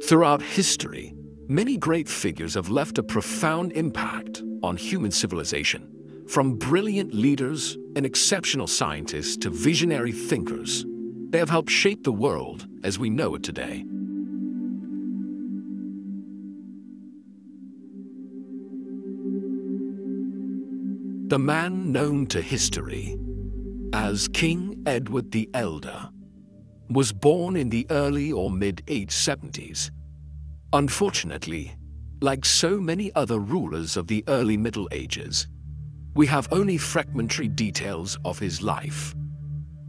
Throughout history, many great figures have left a profound impact on human civilization, from brilliant leaders and exceptional scientists to visionary thinkers. They have helped shape the world as we know it today. The man known to history as King Edward the Elder was born in the early or mid-870s. Unfortunately, like so many other rulers of the early Middle Ages, we have only fragmentary details of his life,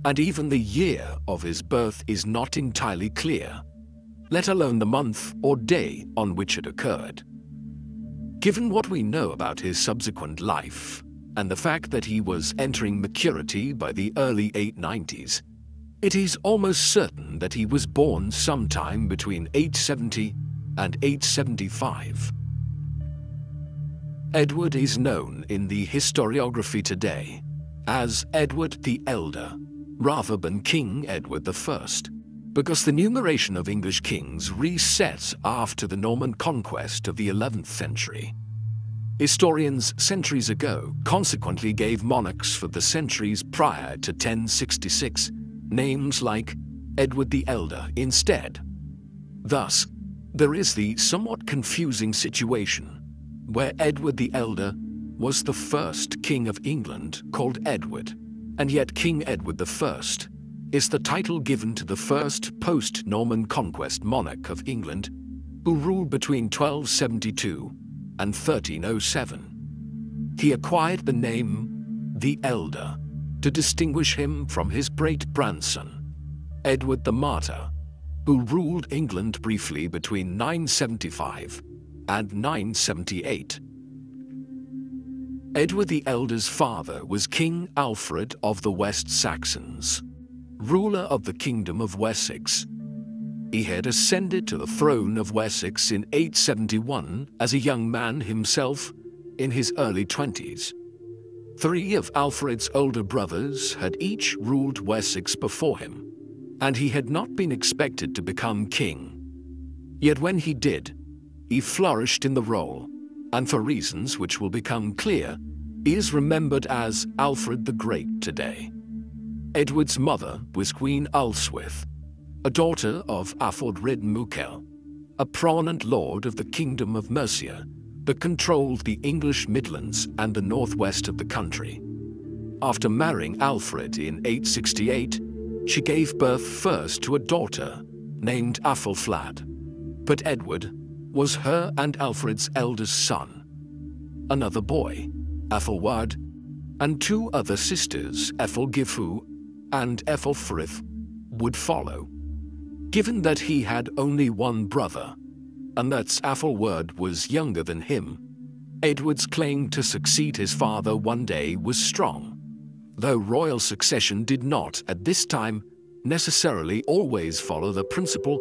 and even the year of his birth is not entirely clear, let alone the month or day on which it occurred. Given what we know about his subsequent life, and the fact that he was entering maturity by the early 890s, it is almost certain that he was born sometime between 870 and 875. Edward is known in the historiography today as Edward the Elder, rather than King Edward I, because the numeration of English kings resets after the Norman conquest of the 11th century. Historians centuries ago consequently gave monarchs for the centuries prior to 1066 names like Edward the Elder instead. Thus, there is the somewhat confusing situation where Edward the Elder was the first king of England called Edward, and yet King Edward I is the title given to the first post-Norman conquest monarch of England who ruled between 1272 and 1307. He acquired the name the Elder to distinguish him from his great-grandson, Edward the Martyr, who ruled England briefly between 975 and 978. Edward the Elder's father was King Alfred of the West Saxons, ruler of the Kingdom of Wessex. He had ascended to the throne of Wessex in 871 as a young man himself in his early 20s. Three of Alfred's older brothers had each ruled Wessex before him, and he had not been expected to become king. Yet when he did, he flourished in the role, and for reasons which will become clear, he is remembered as Alfred the Great today. Edward's mother was Queen Ulswith, a daughter of Athaldred Mukel, a prominent lord of the Kingdom of Mercia that controlled the English Midlands and the northwest of the country. After marrying Alfred in 868, she gave birth first to a daughter named Athelflaed, but Edward was her and Alfred's eldest son. Another boy, Athelward, and two other sisters, Ethelgifu and Ethelfrith, would follow. Given that he had only one brother, and that Athelward was younger than him, Edward's claim to succeed his father one day was strong, though royal succession did not, at this time, necessarily always follow the principle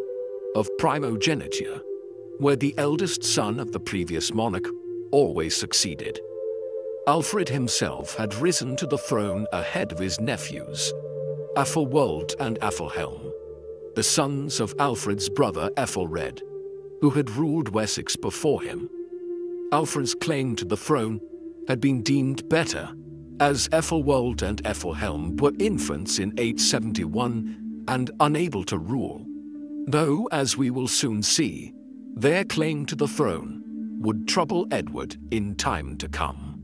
of primogeniture, where the eldest son of the previous monarch always succeeded. Alfred himself had risen to the throne ahead of his nephews, Athelwold and Athelhelm, the sons of Alfred's brother Ethelred, who had ruled Wessex before him. Alfred's claim to the throne had been deemed better, as Ethelwold and Ethelhelm were infants in 871 and unable to rule, though, as we will soon see, their claim to the throne would trouble Edward in time to come.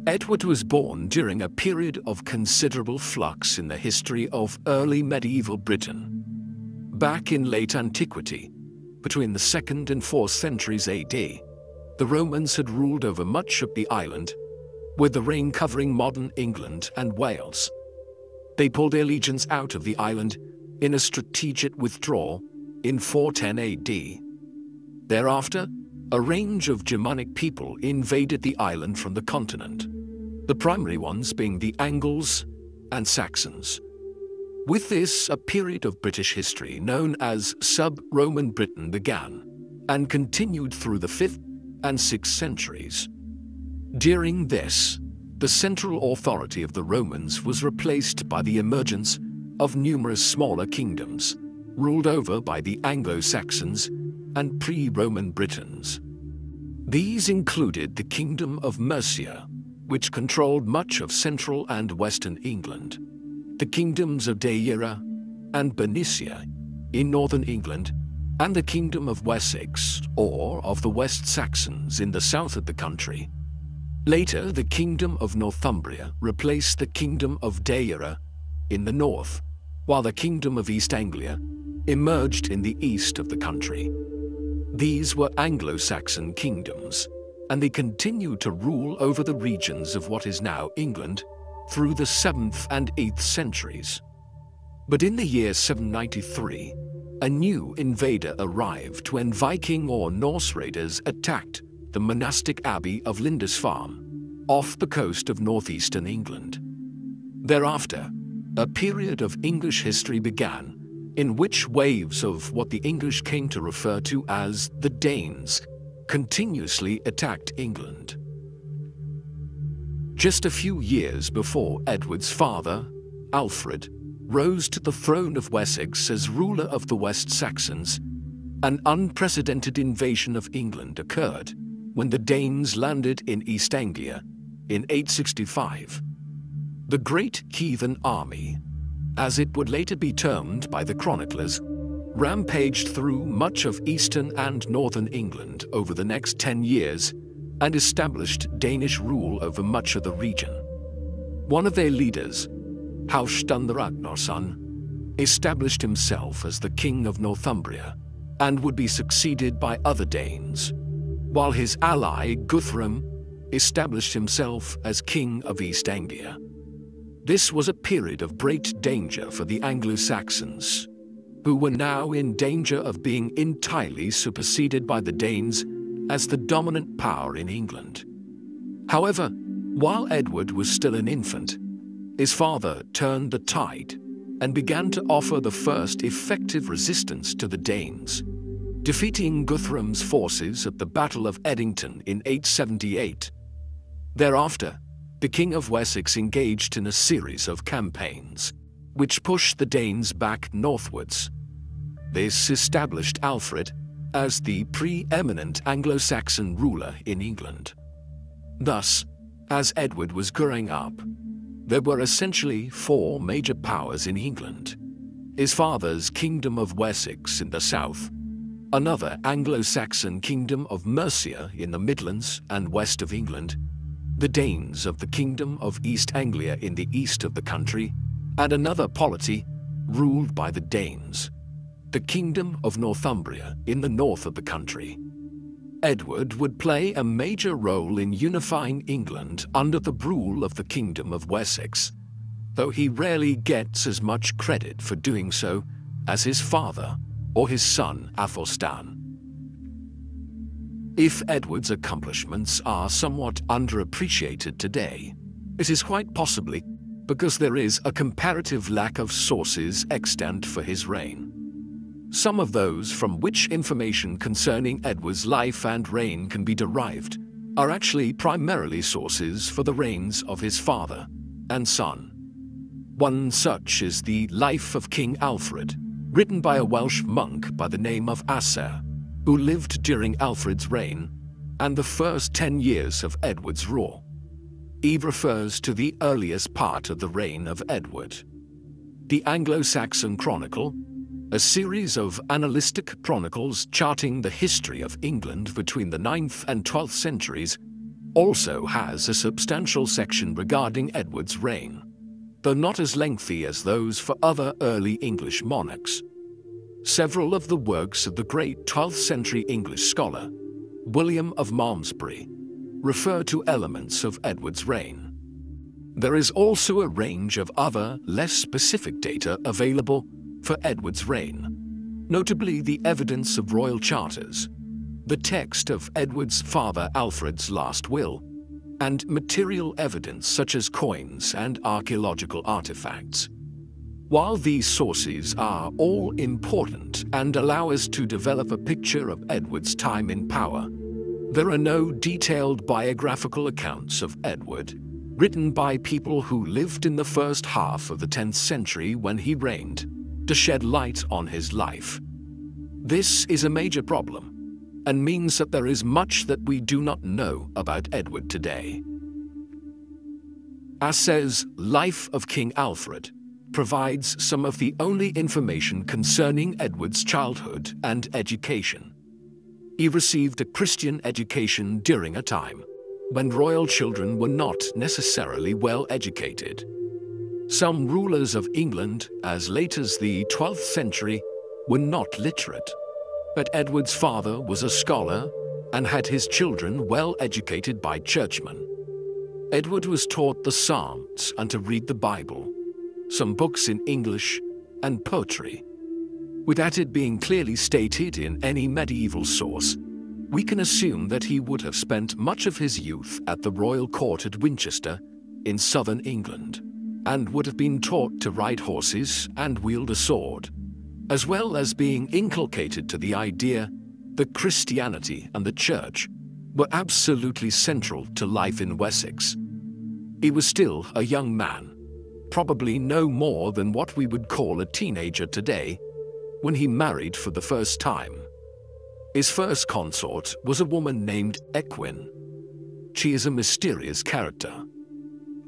Edward was born during a period of considerable flux in the history of early medieval Britain. Back in late antiquity, between the 2nd and 4th centuries AD, the Romans had ruled over much of the island, with the reign covering modern England and Wales. They pulled their legions out of the island in a strategic withdrawal in 410 AD. Thereafter, a range of Germanic people invaded the island from the continent, the primary ones being the Angles and Saxons. With this, a period of British history known as Sub-Roman Britain began and continued through the 5th and 6th centuries. During this, the central authority of the Romans was replaced by the emergence of numerous smaller kingdoms, ruled over by the Anglo-Saxons and pre-Roman Britons. These included the Kingdom of Mercia, which controlled much of central and western England, the kingdoms of Deira and Bernicia in northern England, and the Kingdom of Wessex, or of the West Saxons, in the south of the country. Later, the Kingdom of Northumbria replaced the Kingdom of Deira in the north, while the Kingdom of East Anglia emerged in the east of the country. These were Anglo-Saxon kingdoms, and they continued to rule over the regions of what is now England through the 7th and 8th centuries. But in the year 793, a new invader arrived when Viking or Norse raiders attacked the monastic abbey of Lindisfarne, off the coast of northeastern England. Thereafter, a period of English history began in which waves of what the English came to refer to as the Danes continuously attacked England. Just a few years before Edward's father, Alfred, rose to the throne of Wessex as ruler of the West Saxons, an unprecedented invasion of England occurred when the Danes landed in East Anglia in 865. The Great Heathen Army, as it would later be termed by the chroniclers, rampaged through much of eastern and northern England over the next 10 years and established Danish rule over much of the region. One of their leaders, Halfdan the Ragnarsson, established himself as the king of Northumbria and would be succeeded by other Danes, while his ally Guthrum established himself as king of East Anglia. This was a period of great danger for the Anglo-Saxons, who were now in danger of being entirely superseded by the Danes as the dominant power in England. However, while Edward was still an infant, his father turned the tide and began to offer the first effective resistance to the Danes, defeating Guthrum's forces at the Battle of Edington in 878. Thereafter, the King of Wessex engaged in a series of campaigns, which pushed the Danes back northwards. This established Alfred as the preeminent Anglo-Saxon ruler in England. Thus, as Edward was growing up, there were essentially 4 major powers in England: his father's Kingdom of Wessex in the south, another Anglo-Saxon Kingdom of Mercia in the Midlands and west of England, the Danes of the Kingdom of East Anglia in the east of the country, and another polity ruled by the Danes, the Kingdom of Northumbria in the north of the country. Edward would play a major role in unifying England under the rule of the Kingdom of Wessex, though he rarely gets as much credit for doing so as his father or his son Athelstan. If Edward's accomplishments are somewhat underappreciated today, it is quite possibly because there is a comparative lack of sources extant for his reign. Some of those from which information concerning Edward's life and reign can be derived are actually primarily sources for the reigns of his father and son. One such is the Life of King Alfred, written by a Welsh monk by the name of Asser, who lived during Alfred's reign and the first 10 years of Edward's rule. He refers to the earliest part of the reign of Edward. The Anglo-Saxon Chronicle, a series of annalistic chronicles charting the history of England between the 9th and 12th centuries, also has a substantial section regarding Edward's reign, though not as lengthy as those for other early English monarchs. Several of the works of the great 12th century English scholar, William of Malmesbury, refer to elements of Edward's reign. There is also a range of other, less specific data available for Edward's reign, notably the evidence of royal charters, the text of Edward's father Alfred's last will, and material evidence such as coins and archaeological artifacts. While these sources are all important and allow us to develop a picture of Edward's time in power, there are no detailed biographical accounts of Edward written by people who lived in the first half of the 10th century when he reigned, to shed light on his life. This is a major problem, and means that there is much that we do not know about Edward today. Assay's Life of King Alfred provides some of the only information concerning Edward's childhood and education. He received a Christian education during a time when royal children were not necessarily well educated. Some rulers of England, as late as the 12th century, were not literate, but Edward's father was a scholar and had his children well educated by churchmen. Edward was taught the Psalms and to read the Bible, some books in English, and poetry. Without it being clearly stated in any medieval source, we can assume that he would have spent much of his youth at the royal court at Winchester in southern England, and would have been taught to ride horses and wield a sword, as well as being inculcated to the idea that Christianity and the Church were absolutely central to life in Wessex. He was still a young man, probably no more than what we would call a teenager today, when he married for the first time. His first consort was a woman named Equin. She is a mysterious character.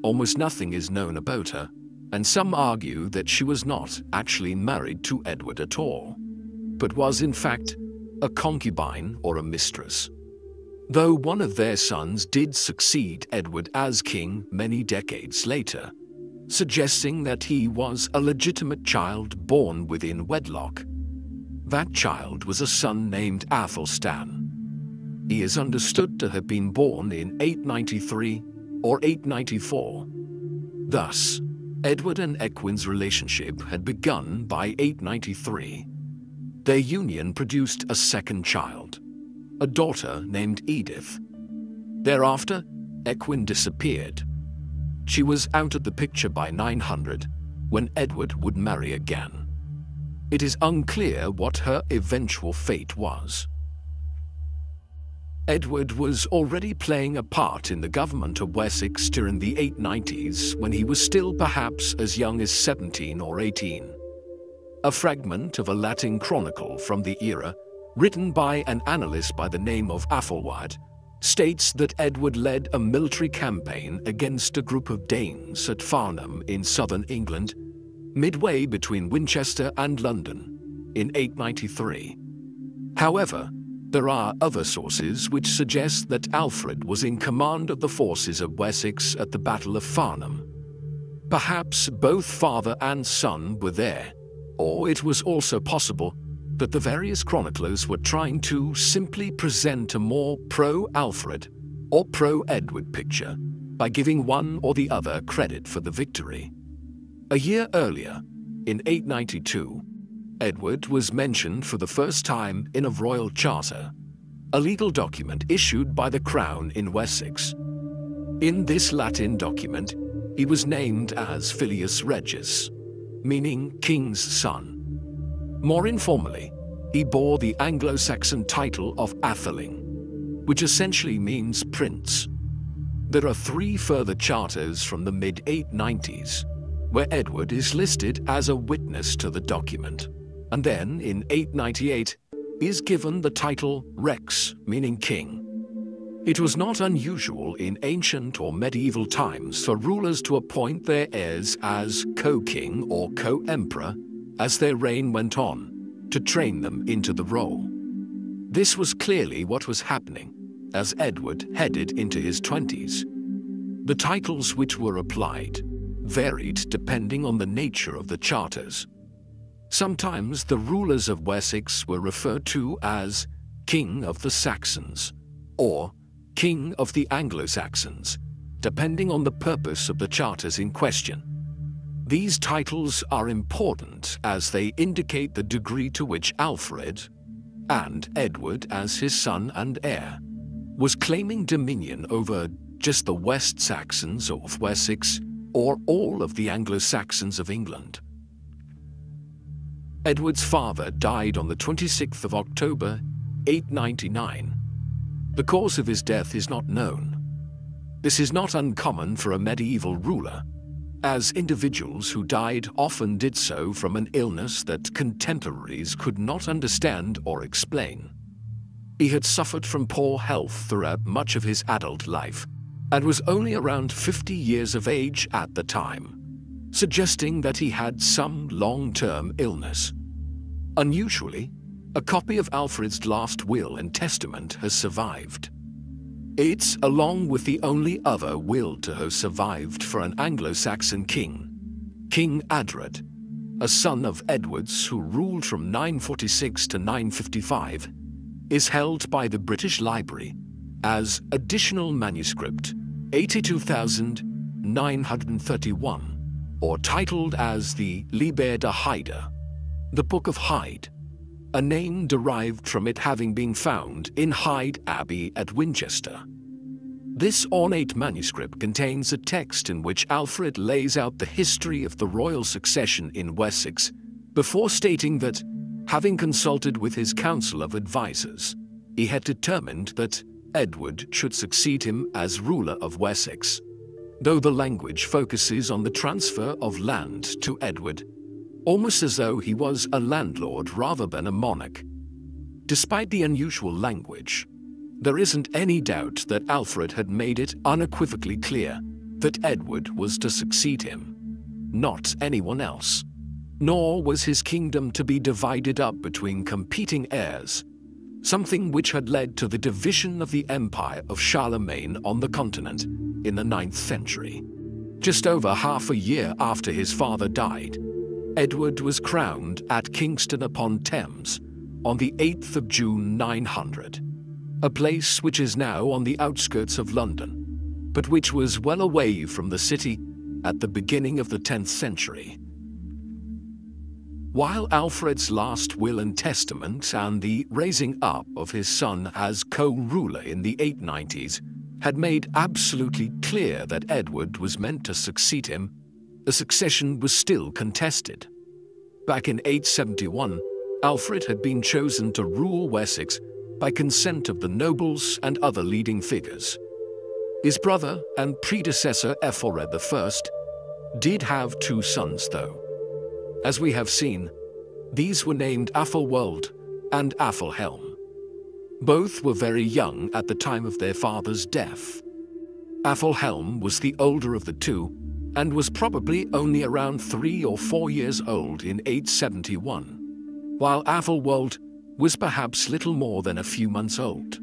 Almost nothing is known about her, and some argue that she was not actually married to Edward at all, but was in fact a concubine or a mistress. Though one of their sons did succeed Edward as king many decades later, suggesting that he was a legitimate child born within wedlock. That child was a son named Athelstan. He is understood to have been born in 893 or 894. Thus, Edward and Equin's relationship had begun by 893. Their union produced a second child, a daughter named Edith. Thereafter, Equin disappeared. She was out of the picture by 900, when Edward would marry again. It is unclear what her eventual fate was. Edward was already playing a part in the government of Wessex during the 890s when he was still perhaps as young as 17 or 18. A fragment of a Latin chronicle from the era, written by an annalist by the name of Athelward, states that Edward led a military campaign against a group of Danes at Farnham in southern England, midway between Winchester and London, in 893. However, there are other sources which suggest that Alfred was in command of the forces of Wessex at the Battle of Farnham. Perhaps both father and son were there, or it was also possible that the various chroniclers were trying to simply present a more pro-Alfred or pro-Edward picture by giving one or the other credit for the victory. A year earlier, in 892, Edward was mentioned for the first time in a royal charter, a legal document issued by the Crown in Wessex. In this Latin document, he was named as Filius Regis, meaning King's Son. More informally, he bore the Anglo-Saxon title of Atheling, which essentially means prince. There are 3 further charters from the mid-890s, where Edward is listed as a witness to the document, and then in 898 is given the title Rex, meaning king. It was not unusual in ancient or medieval times for rulers to appoint their heirs as co-king or co-emperor as their reign went on, to train them into the role. This was clearly what was happening as Edward headed into his 20s. The titles which were applied varied depending on the nature of the charters. Sometimes the rulers of Wessex were referred to as King of the Saxons or King of the Anglo-Saxons, depending on the purpose of the charters in question. These titles are important as they indicate the degree to which Alfred, and Edward as his son and heir, was claiming dominion over just the West Saxons of Wessex or all of the Anglo-Saxons of England. Edward's father died on the 26th of October, 899. The cause of his death is not known. This is not uncommon for a medieval ruler, as individuals who died often did so from an illness that contemporaries could not understand or explain. He had suffered from poor health throughout much of his adult life and was only around 50 years of age at the time, suggesting that he had some long-term illness. Unusually, a copy of Alfred's last will and testament has survived. It's along with the only other will to have survived for an Anglo-Saxon king, King Adred, a son of Edward's who ruled from 946 to 955, is held by the British Library as Additional Manuscript 82,931, or titled as the Liber de Hyde, the Book of Hyde, a name derived from it having been found in Hyde Abbey at Winchester. This ornate manuscript contains a text in which Alfred lays out the history of the royal succession in Wessex before stating that, having consulted with his council of advisers, he had determined that Edward should succeed him as ruler of Wessex, though the language focuses on the transfer of land to Edward, almost as though he was a landlord rather than a monarch. Despite the unusual language, there isn't any doubt that Alfred had made it unequivocally clear that Edward was to succeed him, not anyone else. Nor was his kingdom to be divided up between competing heirs, something which had led to the division of the empire of Charlemagne on the continent in the 9th century. Just over half a year after his father died, Edward was crowned at Kingston upon Thames on the 8th of June 900, a place which is now on the outskirts of London, but which was well away from the city at the beginning of the 10th century. While Alfred's last will and testament and the raising up of his son as co-ruler in the 890s had made absolutely clear that Edward was meant to succeed him, the succession was still contested. Back in 871, Alfred had been chosen to rule Wessex by consent of the nobles and other leading figures. His brother and predecessor Ethelred I did have 2 sons, though. As we have seen, these were named Athelwold and Athelhelm. Both were very young at the time of their father's death. Athelhelm was the older of the 2 and was probably only around 3 or 4 years old in 871, while Athelwold was perhaps little more than a few months old.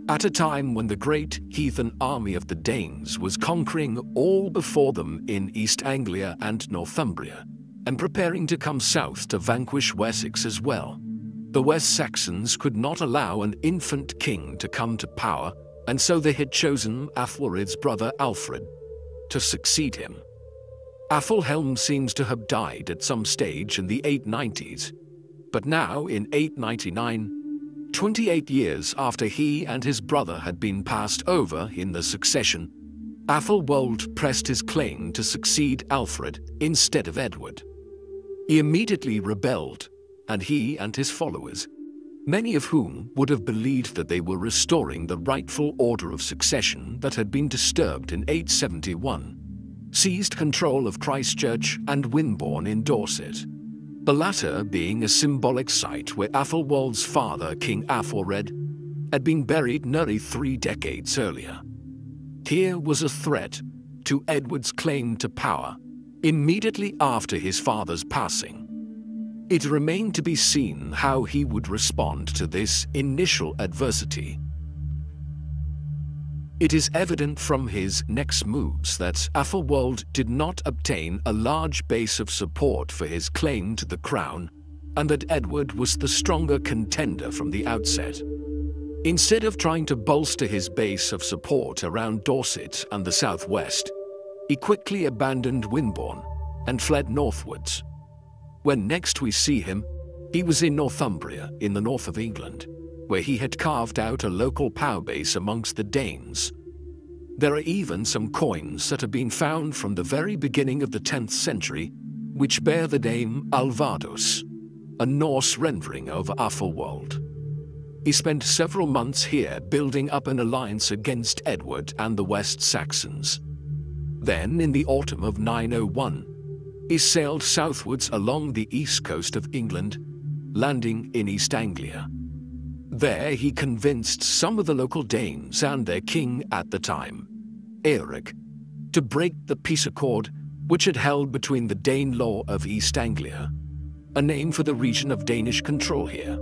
At a time when the great heathen army of the Danes was conquering all before them in East Anglia and Northumbria, and preparing to come south to vanquish Wessex as well, the West Saxons could not allow an infant king to come to power, and so they had chosen Athelred's brother Alfred to succeed him. Athelhelm seems to have died at some stage in the 890s, but now in 899, 28 years after he and his brother had been passed over in the succession, Athelwold pressed his claim to succeed Alfred instead of Edward. He immediately rebelled, and he and his followers, many of whom would have believed that they were restoring the rightful order of succession that had been disturbed in 871, seized control of Christchurch and Wimborne in Dorset, the latter being a symbolic site where Athelwold's father, King Athelred, had been buried nearly 3 decades earlier. Here was a threat to Edward's claim to power immediately after his father's passing. It remained to be seen how he would respond to this initial adversity. It is evident from his next moves that Athelwold did not obtain a large base of support for his claim to the crown, and that Edward was the stronger contender from the outset. Instead of trying to bolster his base of support around Dorset and the southwest, he quickly abandoned Wimborne and fled northwards. When next we see him, he was in Northumbria in the north of England, where he had carved out a local power base amongst the Danes. There are even some coins that have been found from the very beginning of the 10th century, which bear the name Alvados, a Norse rendering of Athelwold. He spent several months here building up an alliance against Edward and the West Saxons. Then, in the autumn of 901, he sailed southwards along the east coast of England, landing in East Anglia. There he convinced some of the local Danes and their king at the time, Eric, to break the peace accord which had held between the Dane law of East Anglia, a name for the region of Danish control here,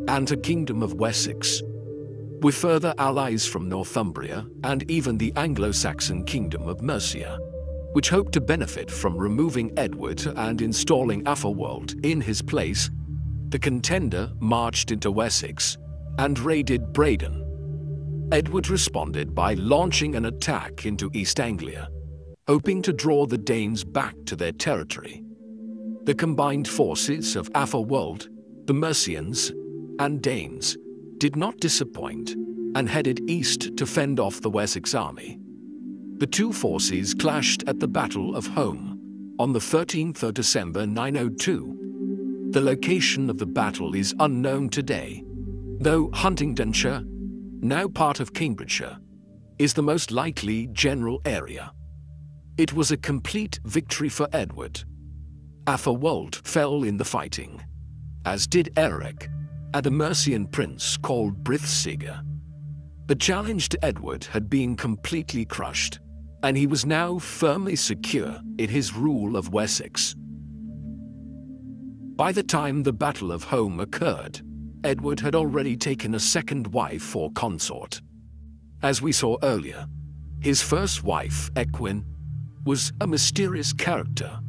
and the kingdom of Wessex, with further allies from Northumbria and even the Anglo-Saxon kingdom of Mercia, which hoped to benefit from removing Edward and installing Athelwold in his place. The contender marched into Wessex and raided Braden. Edward responded by launching an attack into East Anglia, hoping to draw the Danes back to their territory. The combined forces of Athelwold, the Mercians, and Danes did not disappoint and headed east to fend off the Wessex army. The two forces clashed at the Battle of Home on the 13th of December 902. The location of the battle is unknown today, though Huntingdonshire, now part of Cambridgeshire, is the most likely general area. It was a complete victory for Edward. Athelwold fell in the fighting, as did Eric, and a Mercian prince called Brithsiga. The challenge to Edward had been completely crushed, and he was now firmly secure in his rule of Wessex. By the time the Battle of Home occurred, Edward had already taken a second wife or consort. As we saw earlier, his first wife, Ecgwin, was a mysterious character,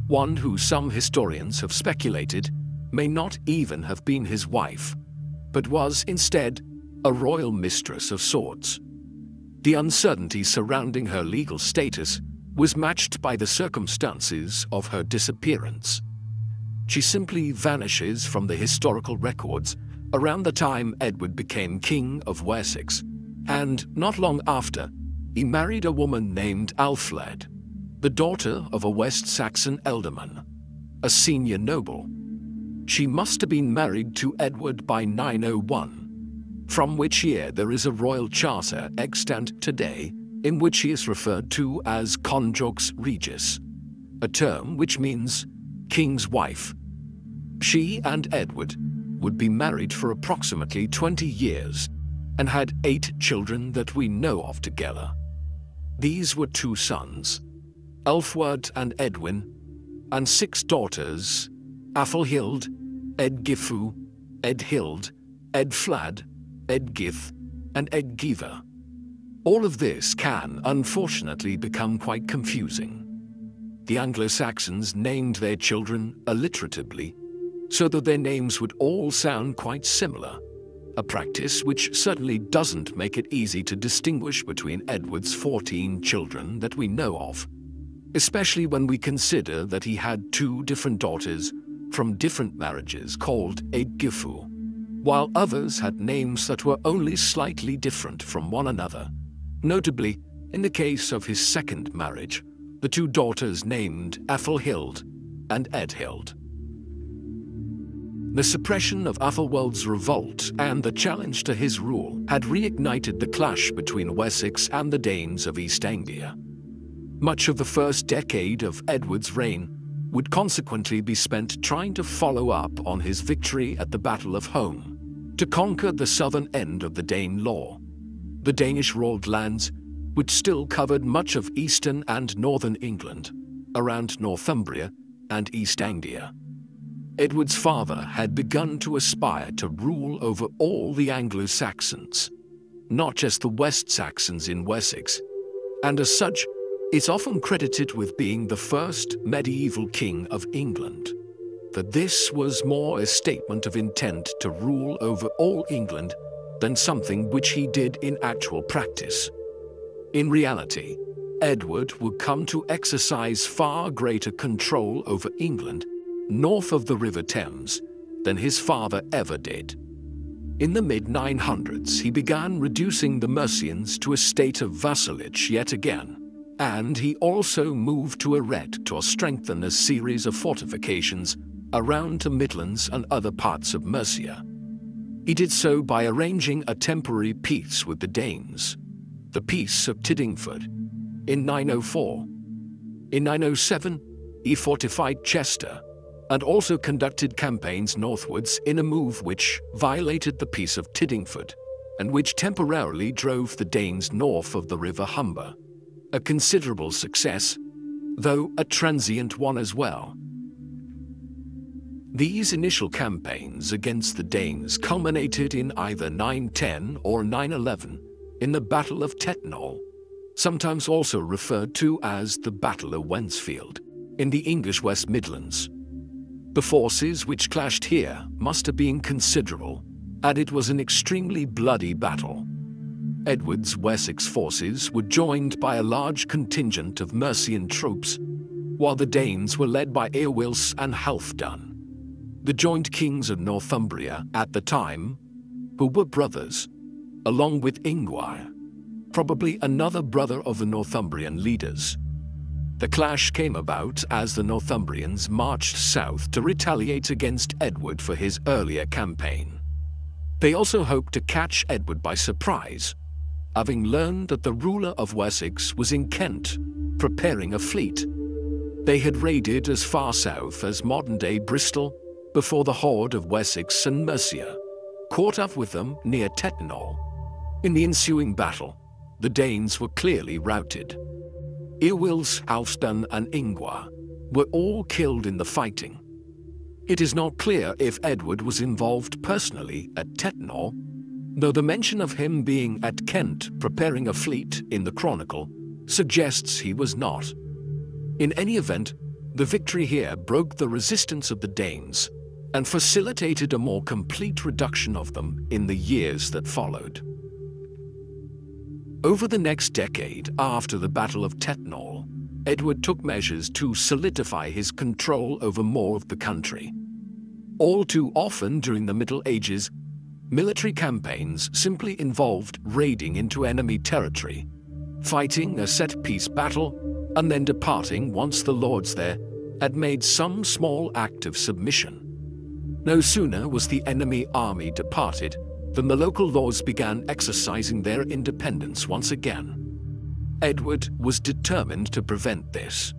one who some historians have speculated may not even have been his wife, but was instead a royal mistress of sorts. The uncertainty surrounding her legal status was matched by the circumstances of her disappearance. She simply vanishes from the historical records around the time Edward became King of Wessex, and not long after, he married a woman named Alfled, the daughter of a West Saxon ealdorman, a senior noble. She must have been married to Edward by 901, from which year there is a royal charter extant today in which he is referred to as Conjux Regis, a term which means king's wife. She and Edward would be married for approximately 20 years and had 8 children that we know of together. These were 2 sons, Elfward and Edwin, and 6 daughters, Athelhild, Edgifu, Edhild, Edflad, Edgith, and Edgiva. All of this can, unfortunately, become quite confusing. The Anglo-Saxons named their children alliteratively, so that their names would all sound quite similar, a practice which certainly doesn't make it easy to distinguish between Edward's 14 children that we know of, especially when we consider that he had 2 different daughters from different marriages called Edgifu, while others had names that were only slightly different from one another. Notably, in the case of his second marriage, the 2 daughters named Athelhild and Edhild. The suppression of Athelwold's revolt and the challenge to his rule had reignited the clash between Wessex and the Danes of East Anglia. Much of the first decade of Edward's reign would consequently be spent trying to follow up on his victory at the Battle of Home, to conquer the southern end of the Dane law. The Danish ruled lands, which still covered much of eastern and northern England, around Northumbria and East Anglia. Edward's father had begun to aspire to rule over all the Anglo-Saxons, not just the West Saxons in Wessex, and as such, is often credited with being the first medieval king of England. That this was more a statement of intent to rule over all England than something which he did in actual practice. In reality, Edward would come to exercise far greater control over England north of the River Thames than his father ever did. In the mid-900s, he began reducing the Mercians to a state of vassalage yet again, and he also moved to erect or strengthen a series of fortifications around the Midlands and other parts of Mercia. He did so by arranging a temporary peace with the Danes, the Peace of Tiddingford, in 904, In 907, he fortified Chester and also conducted campaigns northwards in a move which violated the Peace of Tiddingford and which temporarily drove the Danes north of the River Humber. A considerable success, though a transient one as well. These initial campaigns against the Danes culminated in either 910 or 911 in the Battle of Tettenhall, sometimes also referred to as the Battle of Wensfield, in the English West Midlands. The forces which clashed here must have been considerable, and it was an extremely bloody battle. Edward's Wessex forces were joined by a large contingent of Mercian troops, while the Danes were led by Eowils and Halfdan, the joint kings of Northumbria at the time, who were brothers, along with Ingwar, probably another brother of the Northumbrian leaders. The clash came about as the Northumbrians marched south to retaliate against Edward for his earlier campaign. They also hoped to catch Edward by surprise, having learned that the ruler of Wessex was in Kent, preparing a fleet. They had raided as far south as modern-day Bristol before the horde of Wessex and Mercia caught up with them near Tettenhall. In the ensuing battle, the Danes were clearly routed. Eowils, Halfdan, and Ingwar were all killed in the fighting. It is not clear if Edward was involved personally at Tettenhall, though the mention of him being at Kent preparing a fleet in the Chronicle suggests he was not. In any event, the victory here broke the resistance of the Danes and facilitated a more complete reduction of them in the years that followed. Over the next decade after the Battle of Tettenhall, Edward took measures to solidify his control over more of the country. All too often during the Middle Ages, military campaigns simply involved raiding into enemy territory, fighting a set-piece battle, and then departing once the lords there had made some small act of submission. No sooner was the enemy army departed than the local lords began exercising their independence once again. Edward was determined to prevent this.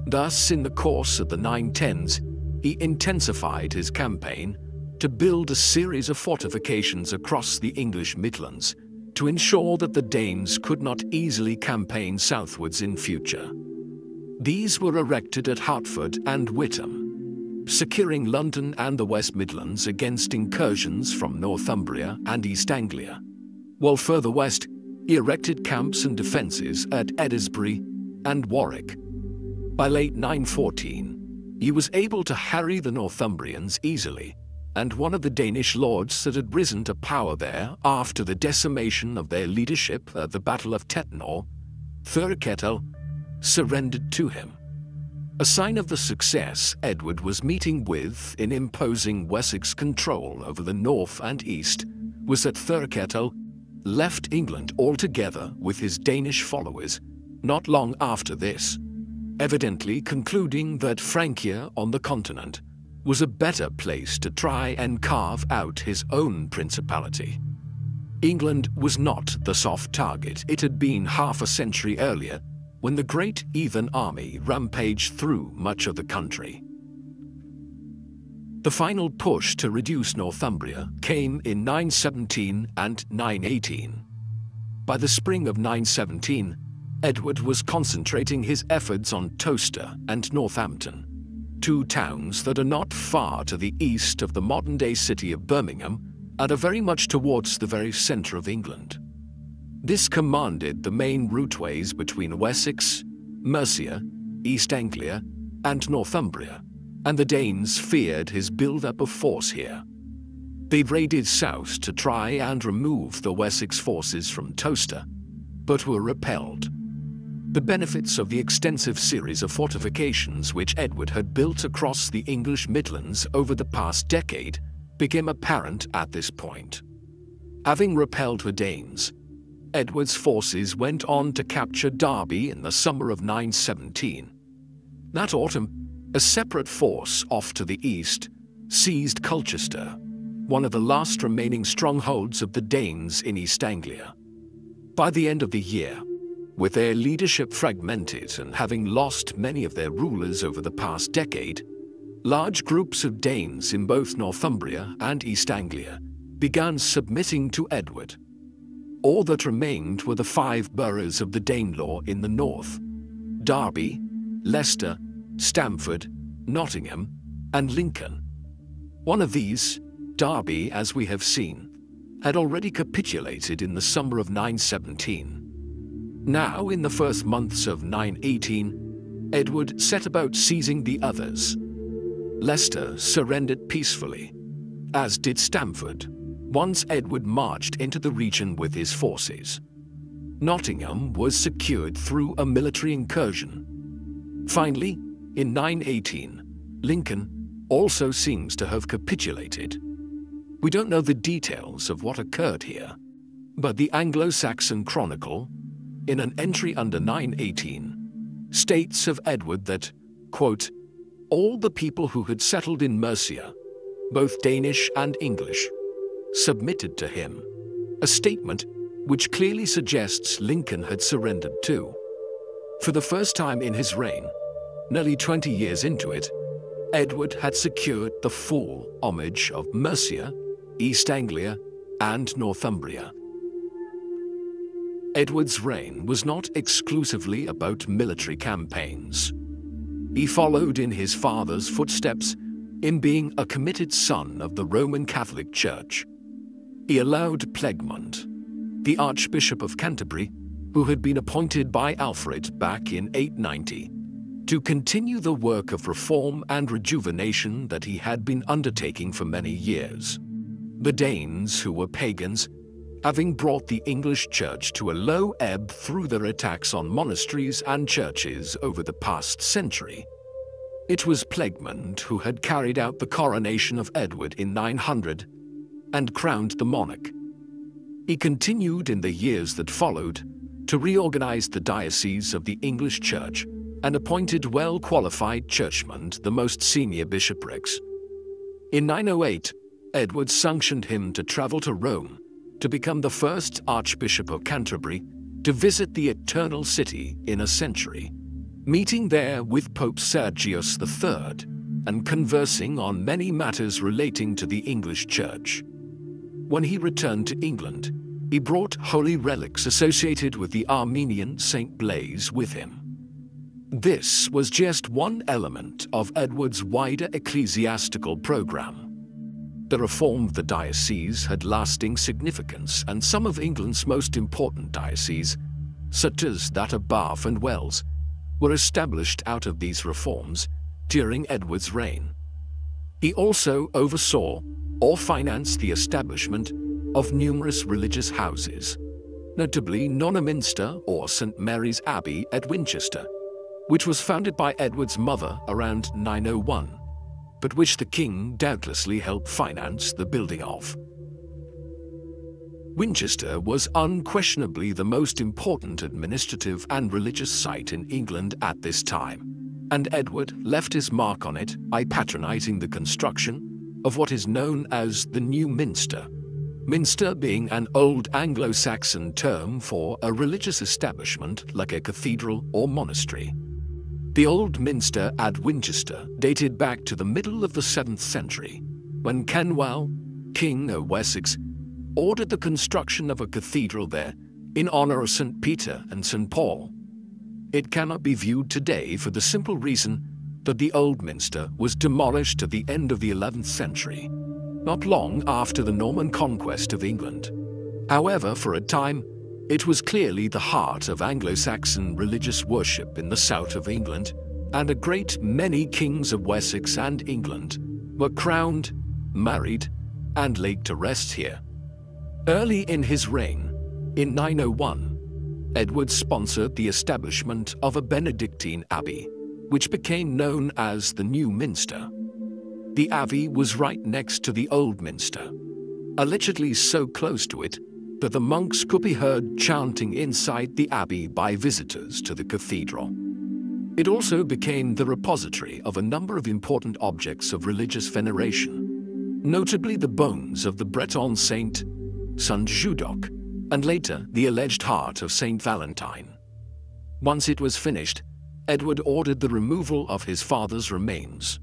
Thus, in the course of the 910s, he intensified his campaign to build a series of fortifications across the English Midlands to ensure that the Danes could not easily campaign southwards in future. These were erected at Hertford and Witham, securing London and the West Midlands against incursions from Northumbria and East Anglia, while further west he erected camps and defences at Edisbury and Warwick. By late 914, he was able to harry the Northumbrians easily, and one of the Danish lords that had risen to power there after the decimation of their leadership at the Battle of Tettenhall, Thurketel, surrendered to him. A sign of the success Edward was meeting with in imposing Wessex control over the north and east was that Thurketel left England altogether with his Danish followers not long after this, evidently concluding that Francia on the continent was a better place to try and carve out his own principality. England was not the soft target it had been half a century earlier when the great heathen army rampaged through much of the country. The final push to reduce Northumbria came in 917 and 918. By the spring of 917, Edward was concentrating his efforts on Towcester and Northampton, two towns that are not far to the east of the modern-day city of Birmingham and are very much towards the very centre of England. This commanded the main routeways between Wessex, Mercia, East Anglia, and Northumbria, and the Danes feared his build-up of force here. They raided south to try and remove the Wessex forces from Towcester, but were repelled. The benefits of the extensive series of fortifications which Edward had built across the English Midlands over the past decade became apparent at this point. Having repelled the Danes, Edward's forces went on to capture Derby in the summer of 917. That autumn, a separate force off to the east seized Colchester, one of the last remaining strongholds of the Danes in East Anglia. By the end of the year, With their leadership fragmented and having lost many of their rulers over the past decade, large groups of Danes in both Northumbria and East Anglia began submitting to Edward. All that remained were the 5 boroughs of the Danelaw in the north: Derby, Leicester, Stamford, Nottingham, and Lincoln. One of these, Derby, as we have seen, had already capitulated in the summer of 917. Now, in the first months of 918, Edward set about seizing the others. Leicester surrendered peacefully, as did Stamford, once Edward marched into the region with his forces. Nottingham was secured through a military incursion. Finally, in 918, Lincoln also seems to have capitulated. We don't know the details of what occurred here, but the Anglo-Saxon Chronicle, in an entry under 918, states of Edward that, quote, all the people who had settled in Mercia, both Danish and English, submitted to him, a statement which clearly suggests Lincoln had surrendered too. For the first time in his reign, nearly 20 years into it, Edward had secured the full homage of Mercia, East Anglia, and Northumbria. Edward's reign was not exclusively about military campaigns. He followed in his father's footsteps in being a committed son of the Roman Catholic Church. He allowed Plegmont, the Archbishop of Canterbury, who had been appointed by Alfred back in 890, to continue the work of reform and rejuvenation that he had been undertaking for many years. The Danes, who were pagans, having brought the English Church to a low ebb through their attacks on monasteries and churches over the past century. It was Plegmont who had carried out the coronation of Edward in 900 and crowned the monarch. He continued in the years that followed to reorganize the diocese of the English Church and appointed well-qualified churchmen to the most senior bishoprics. In 908, Edward sanctioned him to travel to Rome to become the first Archbishop of Canterbury to visit the Eternal City in a century, meeting there with Pope Sergius III and conversing on many matters relating to the English Church. When he returned to England, he brought holy relics associated with the Armenian Saint Blaise with him. This was just one element of Edward's wider ecclesiastical program. The reform of the diocese had lasting significance, and some of England's most important dioceses, such as that of Bath and Wells, were established out of these reforms during Edward's reign. He also oversaw or financed the establishment of numerous religious houses, notably Nonnaminster or St. Mary's Abbey at Winchester, which was founded by Edward's mother around 901. But which the king doubtlessly helped finance the building of. Winchester was unquestionably the most important administrative and religious site in England at this time, and Edward left his mark on it by patronizing the construction of what is known as the New Minster, Minster being an old Anglo-Saxon term for a religious establishment like a cathedral or monastery. The Old Minster at Winchester dated back to the middle of the 7th century, when Kenwal, King of Wessex, ordered the construction of a cathedral there in honor of St. Peter and St. Paul. It cannot be viewed today for the simple reason that the Old Minster was demolished at the end of the 11th century, not long after the Norman conquest of England. However, for a time, it was clearly the heart of Anglo-Saxon religious worship in the south of England, and a great many kings of Wessex and England were crowned, married, and laid to rest here. Early in his reign, in 901, Edward sponsored the establishment of a Benedictine abbey, which became known as the New Minster. The abbey was right next to the Old Minster, allegedly so close to it that the monks could be heard chanting inside the abbey by visitors to the cathedral. It also became the repository of a number of important objects of religious veneration, notably the bones of the Breton saint Saint Judoc, and later the alleged heart of Saint Valentine. Once it was finished, Edward ordered the removal of his father's remains,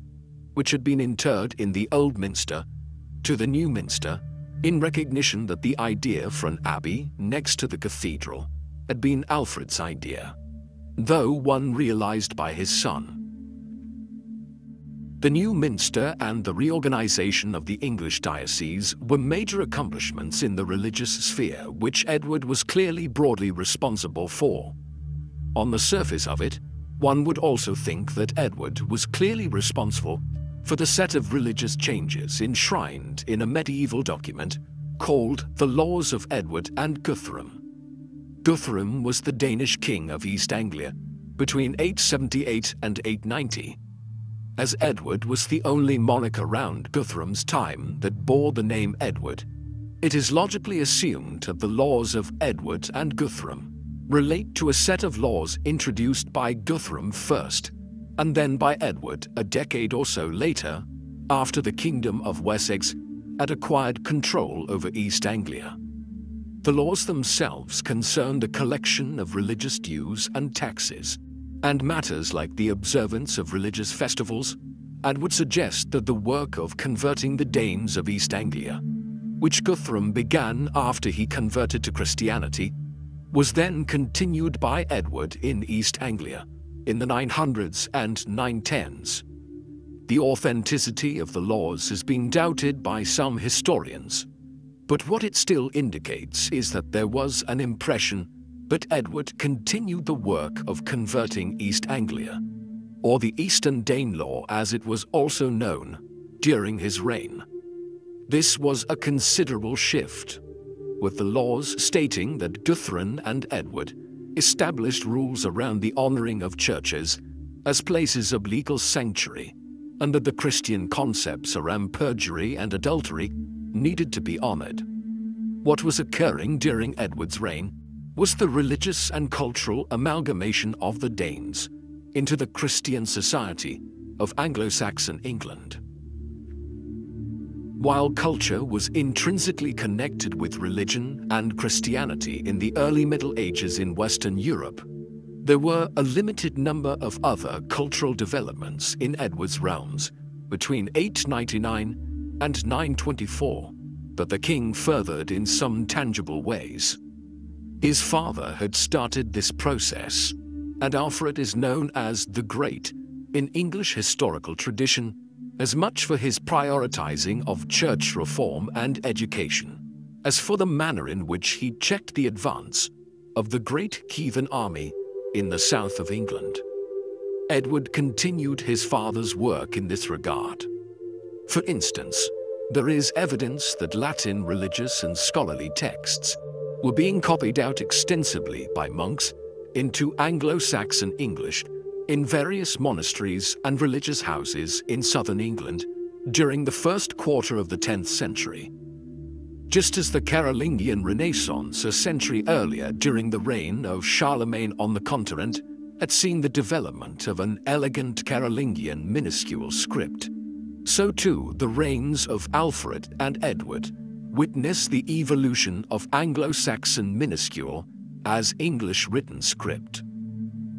which had been interred in the Old Minster, to the New Minster, in recognition that the idea for an abbey next to the cathedral had been Alfred's idea, though one realized by his son. The new Minster and the reorganization of the English diocese were major accomplishments in the religious sphere which Edward was clearly broadly responsible for. On the surface of it, one would also think that Edward was clearly responsible for the set of religious changes enshrined in a medieval document called the Laws of Edward and Guthrum. Guthrum was the Danish king of East Anglia between 878 and 890. As Edward was the only monarch around Guthrum's time that bore the name Edward, it is logically assumed that the Laws of Edward and Guthrum relate to a set of laws introduced by Guthrum first, and then by Edward a decade or so later, after the Kingdom of Wessex had acquired control over East Anglia. The laws themselves concerned a collection of religious dues and taxes, and matters like the observance of religious festivals, and would suggest that the work of converting the Danes of East Anglia, which Guthrum began after he converted to Christianity, was then continued by Edward in East Anglia in the 900s and 910s. The authenticity of the laws has been doubted by some historians, but what it still indicates is that there was an impression that Edward continued the work of converting East Anglia, or the Eastern Dane Law as it was also known, during his reign. This was a considerable shift, with the laws stating that Guthrum and Edward established rules around the honoring of churches as places of legal sanctuary, and that the Christian concepts around perjury and adultery needed to be honored. What was occurring during Edward's reign was the religious and cultural amalgamation of the Danes into the Christian society of Anglo-Saxon England. While culture was intrinsically connected with religion and Christianity in the early Middle Ages in Western Europe, there were a limited number of other cultural developments in Edward's realms between 899 and 924 that the king furthered in some tangible ways. His father had started this process, and Alfred is known as the Great in English historical tradition as much for his prioritizing of church reform and education as for the manner in which he checked the advance of the great heathen army in the south of England. Edward continued his father's work in this regard. For instance, there is evidence that Latin religious and scholarly texts were being copied out extensively by monks into Anglo-Saxon English in various monasteries and religious houses in southern England during the first quarter of the 10th century. Just as the Carolingian Renaissance a century earlier during the reign of Charlemagne on the continent had seen the development of an elegant Carolingian minuscule script, so too the reigns of Alfred and Edward witness the evolution of Anglo-Saxon minuscule as English written script.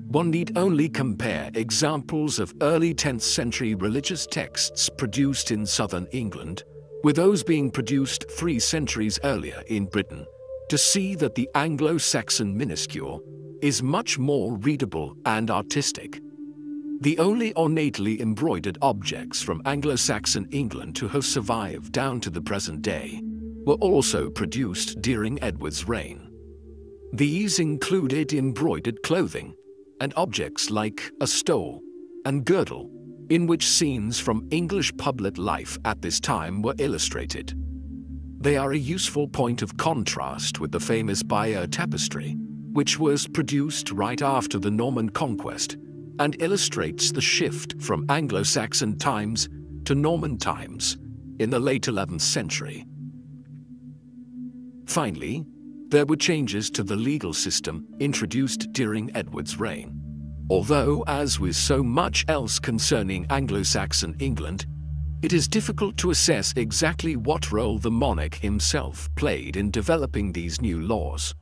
One need only compare examples of early 10th century religious texts produced in southern England with those being produced 3 centuries earlier in Britain to see that the Anglo-Saxon minuscule is much more readable and artistic. The only ornately embroidered objects from Anglo-Saxon England to have survived down to the present day were also produced during Edward's reign. These included embroidered clothing and objects like a stole and girdle, in which scenes from English public life at this time were illustrated. They are a useful point of contrast with the famous Bayeux tapestry, which was produced right after the Norman conquest and illustrates the shift from Anglo-Saxon times to Norman times in the late 11th century. Finally, there were changes to the legal system introduced during Edward's reign. Although, as with so much else concerning Anglo-Saxon England, it is difficult to assess exactly what role the monarch himself played in developing these new laws.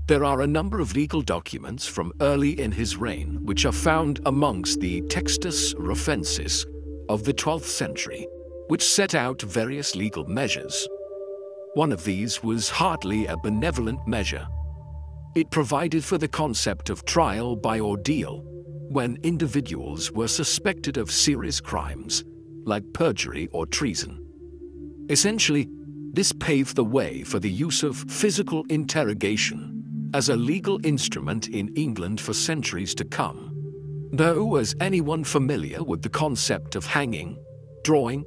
There are a number of legal documents from early in his reign which are found amongst the Textus Recensis of the 12th century, which set out various legal measures. One of these was hardly a benevolent measure. It provided for the concept of trial by ordeal when individuals were suspected of serious crimes like perjury or treason. Essentially, this paved the way for the use of physical interrogation as a legal instrument in England for centuries to come. Though, as anyone familiar with the concept of hanging, drawing,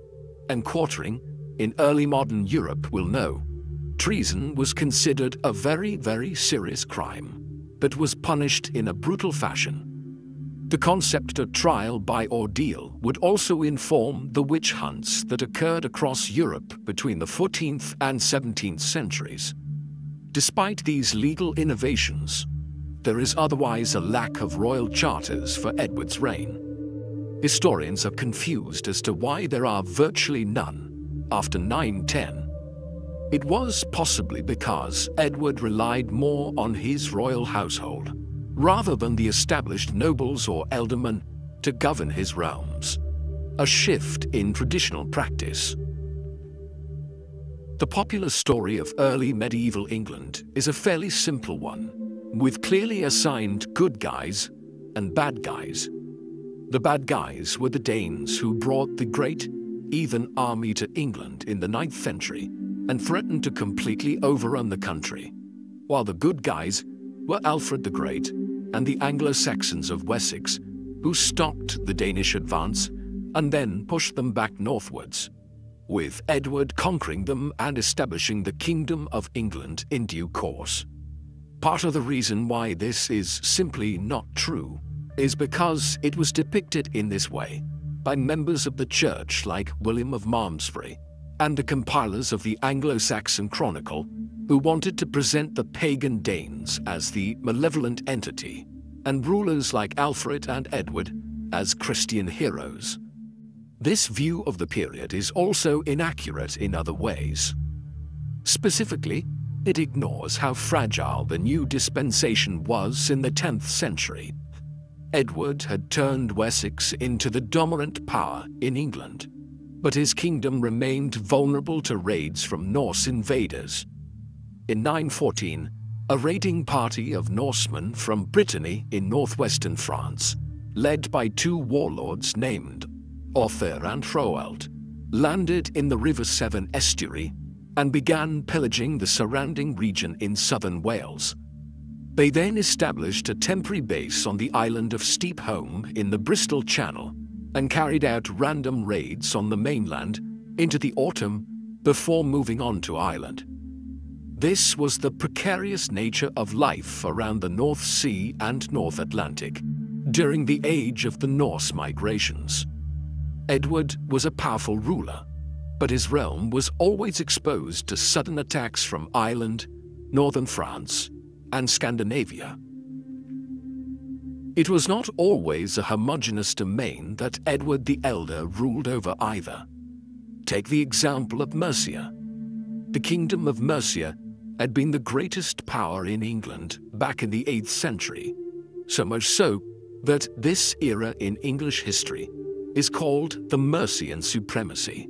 and quartering in early modern Europe will know, treason was considered a very, very serious crime, but was punished in a brutal fashion. The concept of trial by ordeal would also inform the witch hunts that occurred across Europe between the 14th and 17th centuries. Despite these legal innovations, there is otherwise a lack of royal charters for Edward's reign. Historians are confused as to why there are virtually none after 910. It was possibly because Edward relied more on his royal household, rather than the established nobles or ealdormen to govern his realms, a shift in traditional practice. The popular story of early medieval England is a fairly simple one, with clearly assigned good guys and bad guys. The bad guys were the Danes who brought the great heathen army to England in the 9th century and threatened to completely overrun the country, while the good guys were Alfred the Great and the Anglo-Saxons of Wessex, who stopped the Danish advance and then pushed them back northwards, with Edward conquering them and establishing the Kingdom of England in due course. Part of the reason why this is simply not true is because it was depicted in this way by members of the church like William of Malmesbury and the compilers of the Anglo-Saxon Chronicle, who wanted to present the pagan Danes as the malevolent entity and rulers like Alfred and Edward as Christian heroes. This view of the period is also inaccurate in other ways. Specifically, it ignores how fragile the new dispensation was in the 10th century. Edward had turned Wessex into the dominant power in England, but his kingdom remained vulnerable to raids from Norse invaders. In 914, a raiding party of Norsemen from Brittany in northwestern France, led by two warlords named Othere and Hroald, landed in the River Severn estuary and began pillaging the surrounding region in southern Wales. They then established a temporary base on the island of Steepholm in the Bristol Channel and carried out random raids on the mainland into the autumn before moving on to Ireland. This was the precarious nature of life around the North Sea and North Atlantic during the age of the Norse migrations. Edward was a powerful ruler, but his realm was always exposed to sudden attacks from Ireland, northern France, and Scandinavia. It was not always a homogeneous domain that Edward the Elder ruled over either. Take the example of Mercia. The Kingdom of Mercia had been the greatest power in England back in the 8th century, so much so that this era in English history is called the Mercian supremacy.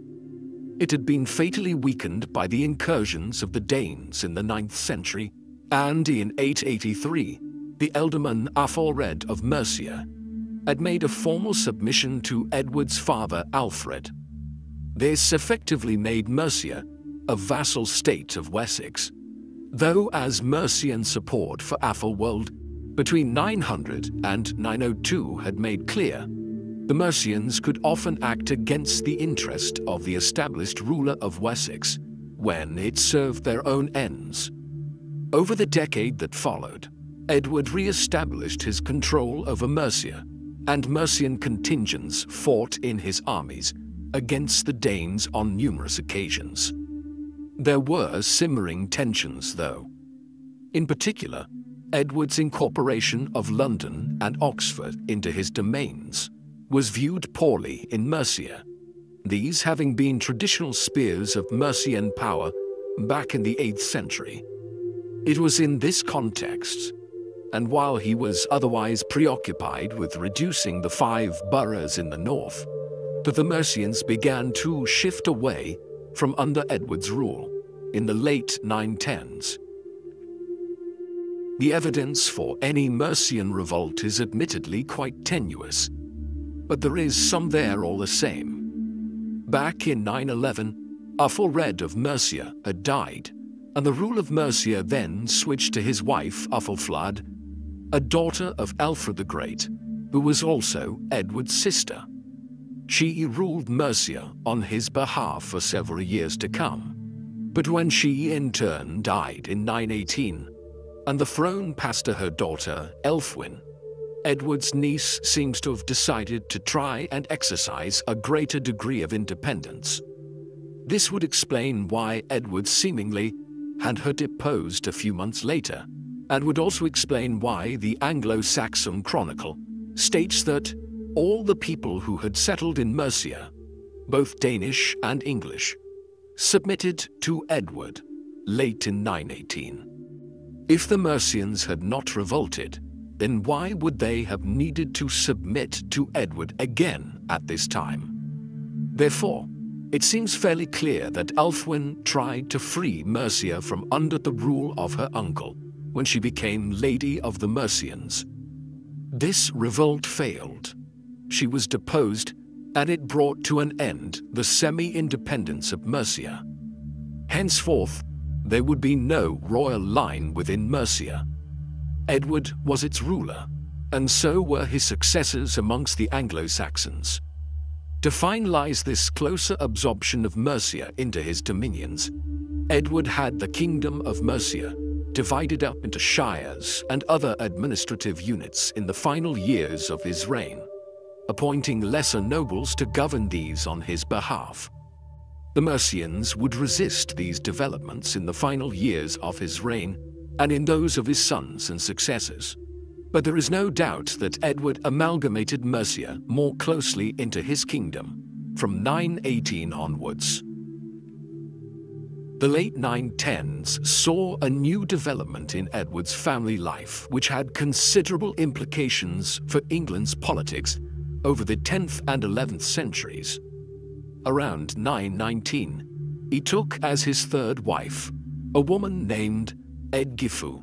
It had been fatally weakened by the incursions of the Danes in the 9th century, and in 883, the ealdorman Aethelred of Mercia had made a formal submission to Edward's father Alfred. This effectively made Mercia a vassal state of Wessex, though as Mercian support for Aethelwald between 900 and 902 had made clear, the Mercians could often act against the interest of the established ruler of Wessex when it served their own ends. Over the decade that followed, Edward re-established his control over Mercia, and Mercian contingents fought in his armies against the Danes on numerous occasions. There were simmering tensions, though. In particular, Edward's incorporation of London and Oxford into his domains was viewed poorly in Mercia, these having been traditional spears of Mercian power back in the 8th century. It was in this context, and while he was otherwise preoccupied with reducing the 5 boroughs in the north, that the Mercians began to shift away from under Edward's rule in the late 910s. The evidence for any Mercian revolt is admittedly quite tenuous, but there is some there all the same. Back in 911, Aethelred of Mercia had died, and the rule of Mercia then switched to his wife Aethelflaed, a daughter of Alfred the Great, who was also Edward's sister. She ruled Mercia on his behalf for several years to come, but when she in turn died in 918, and the throne passed to her daughter Elfwin, Edward's niece seems to have decided to try and exercise a greater degree of independence. This would explain why Edward seemingly had her deposed a few months later, and would also explain why the Anglo-Saxon Chronicle states that all the people who had settled in Mercia, both Danish and English, submitted to Edward late in 918. If the Mercians had not revolted, then why would they have needed to submit to Edward again at this time? Therefore, it seems fairly clear that Elfwin tried to free Mercia from under the rule of her uncle when she became Lady of the Mercians. This revolt failed. She was deposed, and it brought to an end the semi-independence of Mercia. Henceforth, there would be no royal line within Mercia. Edward was its ruler, and so were his successors amongst the Anglo-Saxons. To finalize this closer absorption of Mercia into his dominions, Edward had the Kingdom of Mercia divided up into shires and other administrative units in the final years of his reign, appointing lesser nobles to govern these on his behalf. The Mercians would resist these developments in the final years of his reign and in those of his sons and successors. But there is no doubt that Edward amalgamated Mercia more closely into his kingdom from 918 onwards. The late 910s saw a new development in Edward's family life which had considerable implications for England's politics over the 10th and 11th centuries. Around 919, he took as his third wife a woman named Edgifu.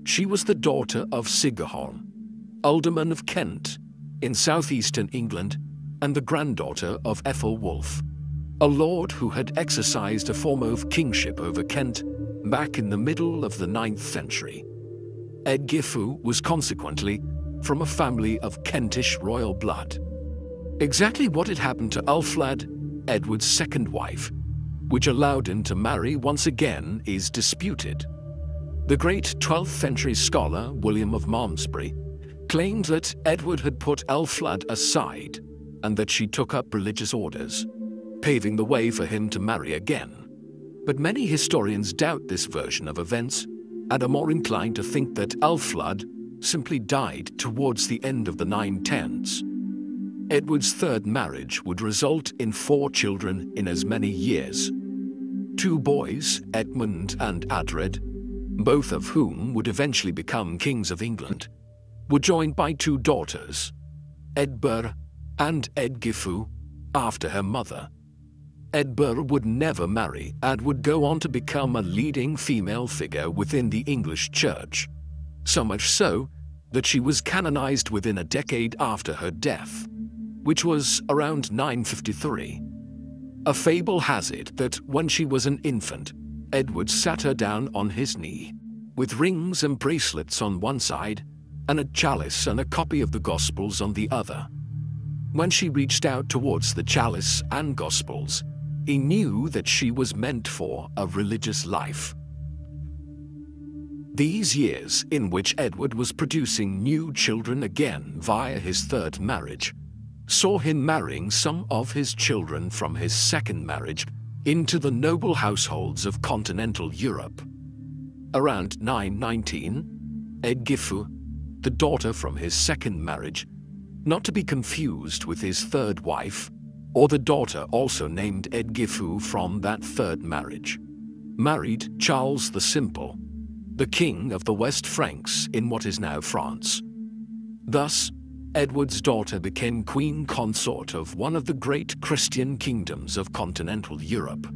She was the daughter of Sigurholm, alderman of Kent in southeastern England, and the granddaughter of Ethelwulf, a lord who had exercised a form of kingship over Kent back in the middle of the 9th century. Edgifu was consequently from a family of Kentish royal blood. Exactly what had happened to Aelfled, Edward's second wife, which allowed him to marry once again, is disputed. The great 12th century scholar William of Malmesbury claimed that Edward had put Aelfled aside and that she took up religious orders, paving the way for him to marry again. But many historians doubt this version of events and are more inclined to think that Aelfled simply died towards the end of the 910s. Edward's third marriage would result in 4 children in as many years. 2 boys, Edmund and Adred, both of whom would eventually become kings of England, were joined by 2 daughters, Edbur and Edgifu, after her mother. Edbur would never marry and would go on to become a leading female figure within the English Church, so much so that she was canonized within a decade after her death, which was around 953. A fable has it that when she was an infant, Edward sat her down on his knee, with rings and bracelets on one side, and a chalice and a copy of the Gospels on the other. When she reached out towards the chalice and Gospels, he knew that she was meant for a religious life. These years in which Edward was producing new children again via his third marriage saw him marrying some of his children from his second marriage into the noble households of continental Europe. Around 919, Edgifu, the daughter from his second marriage, not to be confused with his third wife, or the daughter also named Edgifu from that third marriage, married Charles the Simple, the king of the West Franks in what is now France. Thus, Edward's daughter became queen consort of one of the great Christian kingdoms of continental Europe.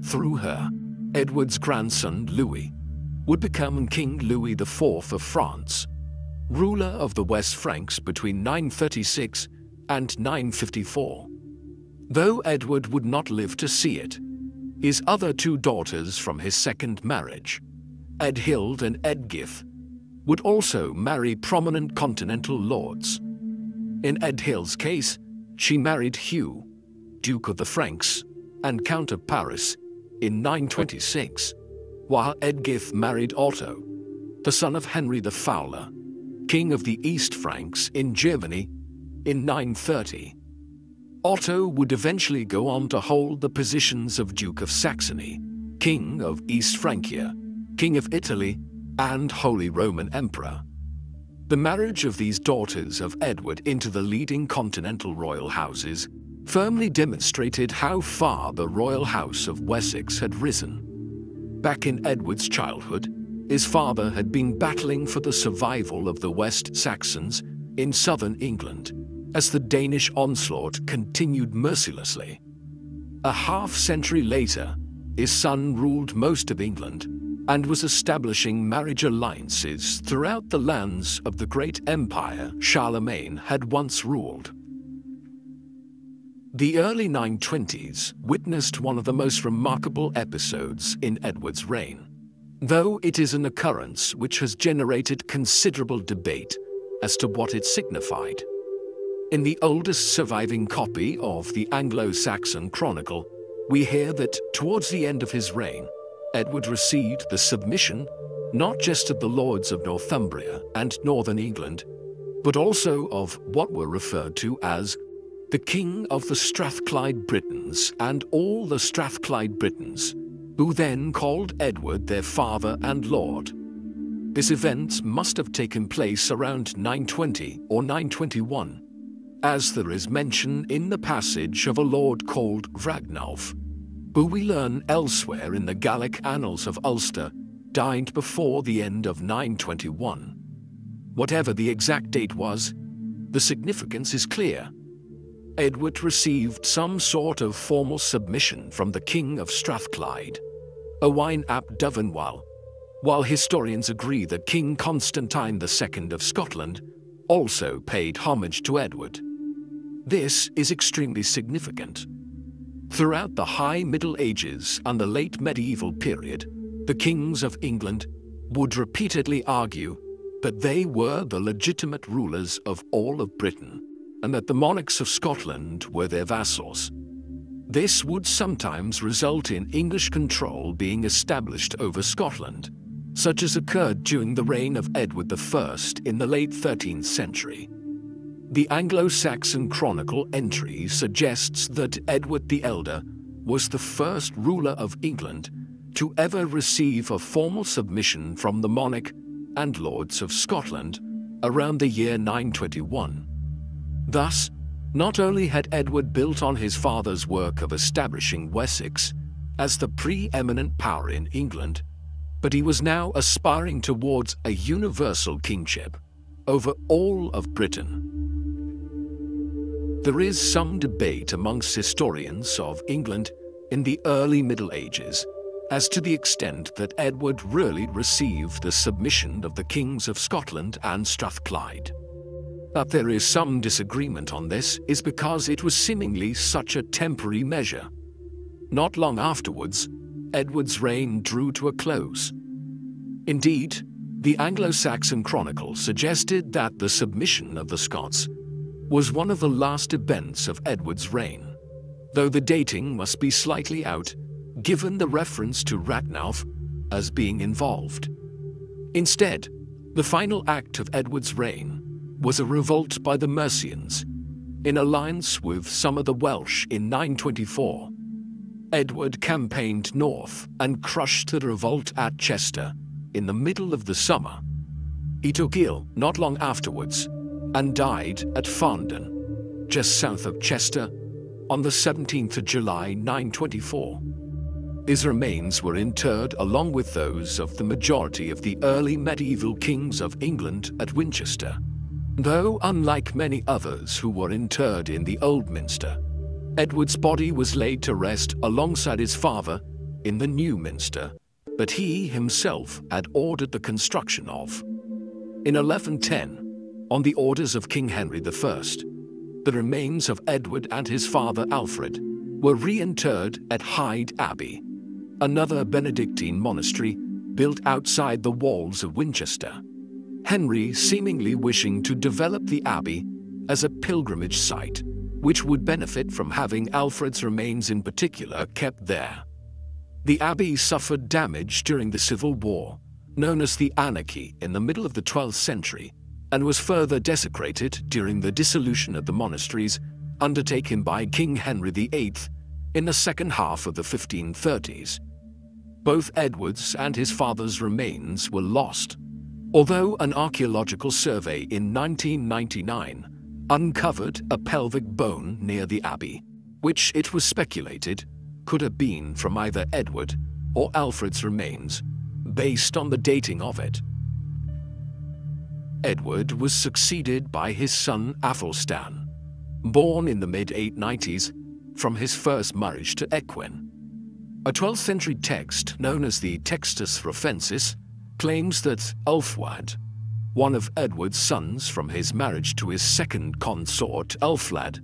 Through her, Edward's grandson Louis would become King Louis IV of France, ruler of the West Franks between 936 and 954. Though Edward would not live to see it, his other two daughters from his second marriage, Edhild and Edgith, would also marry prominent continental lords. In Edhild's case, she married Hugh, Duke of the Franks and Count of Paris, in 926, while Edgith married Otto, the son of Henry the Fowler, King of the East Franks in Germany, in 930. Otto would eventually go on to hold the positions of Duke of Saxony, King of East Francia, King of Italy, and Holy Roman Emperor. The marriage of these daughters of Edward into the leading continental royal houses firmly demonstrated how far the royal house of Wessex had risen. Back in Edward's childhood, his father had been battling for the survival of the West Saxons in southern England as the Danish onslaught continued mercilessly. A half-century later, his son ruled most of England and was establishing marriage alliances throughout the lands of the great empire Charlemagne had once ruled. The early 920s witnessed one of the most remarkable episodes in Edward's reign, though it is an occurrence which has generated considerable debate as to what it signified. In the oldest surviving copy of the Anglo-Saxon Chronicle, we hear that towards the end of his reign, Edward received the submission not just of the lords of Northumbria and northern England, but also of what were referred to as the King of the Strathclyde Britons and all the Strathclyde Britons, who then called Edward their father and lord. This event must have taken place around 920 or 921, as there is mention in the passage of a lord called Ragnulf, who we learn elsewhere in the Gallic Annals of Ulster died before the end of 921. Whatever the exact date was, the significance is clear. Edward received some sort of formal submission from the King of Strathclyde, Owain ap Dyfnwal, while historians agree that King Constantine II of Scotland also paid homage to Edward. This is extremely significant. Throughout the High Middle Ages and the late medieval period, the kings of England would repeatedly argue that they were the legitimate rulers of all of Britain, and that the monarchs of Scotland were their vassals. This would sometimes result in English control being established over Scotland, such as occurred during the reign of Edward I in the late 13th century. The Anglo-Saxon Chronicle entry suggests that Edward the Elder was the first ruler of England to ever receive a formal submission from the monarch and lords of Scotland around the year 921. Thus, not only had Edward built on his father's work of establishing Wessex as the preeminent power in England, but he was now aspiring towards a universal kingship over all of Britain. There is some debate amongst historians of England in the early Middle Ages as to the extent that Edward really received the submission of the kings of Scotland and Strathclyde. That there is some disagreement on this is because it was seemingly such a temporary measure. Not long afterwards, Edward's reign drew to a close. Indeed, the Anglo-Saxon Chronicle suggested that the submission of the Scots was one of the last events of Edward's reign, though the dating must be slightly out given the reference to Ragnulf as being involved. Instead, the final act of Edward's reign was a revolt by the Mercians, in alliance with some of the Welsh in 924. Edward campaigned north and crushed the revolt at Chester in the middle of the summer. He took ill not long afterwards and died at Farndon, just south of Chester, on the 17th of July 924. His remains were interred along with those of the majority of the early medieval kings of England at Winchester. Though unlike many others who were interred in the Old Minster, Edward's body was laid to rest alongside his father in the New Minster that he himself had ordered the construction of. In 1110, on the orders of King Henry I, the remains of Edward and his father Alfred were reinterred at Hyde Abbey, another Benedictine monastery built outside the walls of Winchester. Henry seemingly wishing to develop the abbey as a pilgrimage site, which would benefit from having Alfred's remains in particular kept there. The abbey suffered damage during the Civil War, known as the Anarchy, in the middle of the 12th century, and was further desecrated during the dissolution of the monasteries undertaken by King Henry VIII in the second half of the 1530s. Both Edward's and his father's remains were lost, although an archaeological survey in 1999 uncovered a pelvic bone near the abbey, which it was speculated could have been from either Edward or Alfred's remains, based on the dating of it. Edward was succeeded by his son Athelstan, born in the mid-890s from his first marriage to Ecgwin. A 12th century text known as the Textus Rufensis claims that Ulfwad, one of Edward's sons from his marriage to his second consort Ulflad,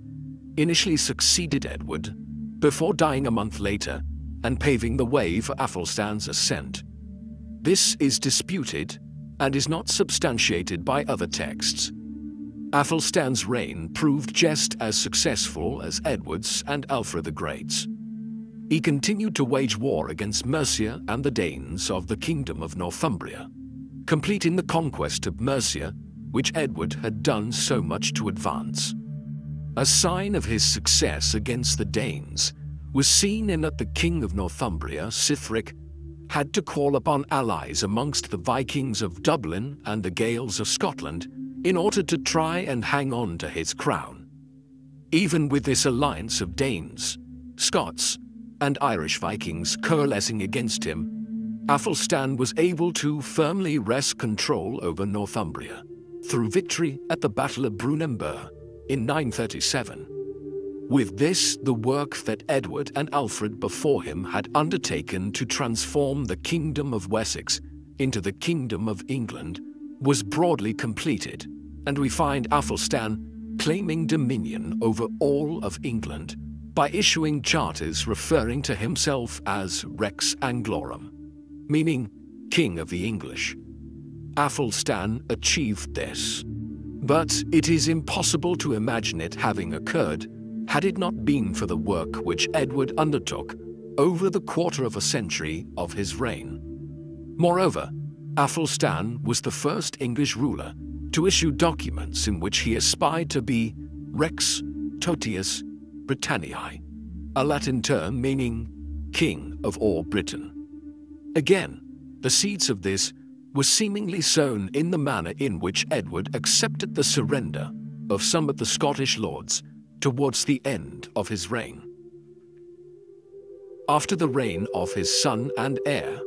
initially succeeded Edward before dying a month later and paving the way for Athelstan's ascent. This is disputed and is not substantiated by other texts. Athelstan's reign proved just as successful as Edward's and Alfred the Great's. He continued to wage war against Mercia and the Danes of the Kingdom of Northumbria, completing the conquest of Mercia, which Edward had done so much to advance. A sign of his success against the Danes was seen in that the King of Northumbria, Sithric, had to call upon allies amongst the Vikings of Dublin and the Gaels of Scotland in order to try and hang on to his crown. Even with this alliance of Danes, Scots, and Irish Vikings coalescing against him, Athelstan was able to firmly wrest control over Northumbria through victory at the Battle of Brunanburh in 937. With this, the work that Edward and Alfred before him had undertaken to transform the Kingdom of Wessex into the Kingdom of England was broadly completed, and we find Athelstan claiming dominion over all of England by issuing charters referring to himself as Rex Anglorum, meaning King of the English. Athelstan achieved this, but it is impossible to imagine it having occurred had it not been for the work which Edward undertook over the quarter of a century of his reign. Moreover, Athelstan was the first English ruler to issue documents in which he aspired to be Rex Totius Britanniae, a Latin term meaning King of all Britain. Again, the seeds of this were seemingly sown in the manner in which Edward accepted the surrender of some of the Scottish lords towards the end of his reign. After the reign of his son and heir,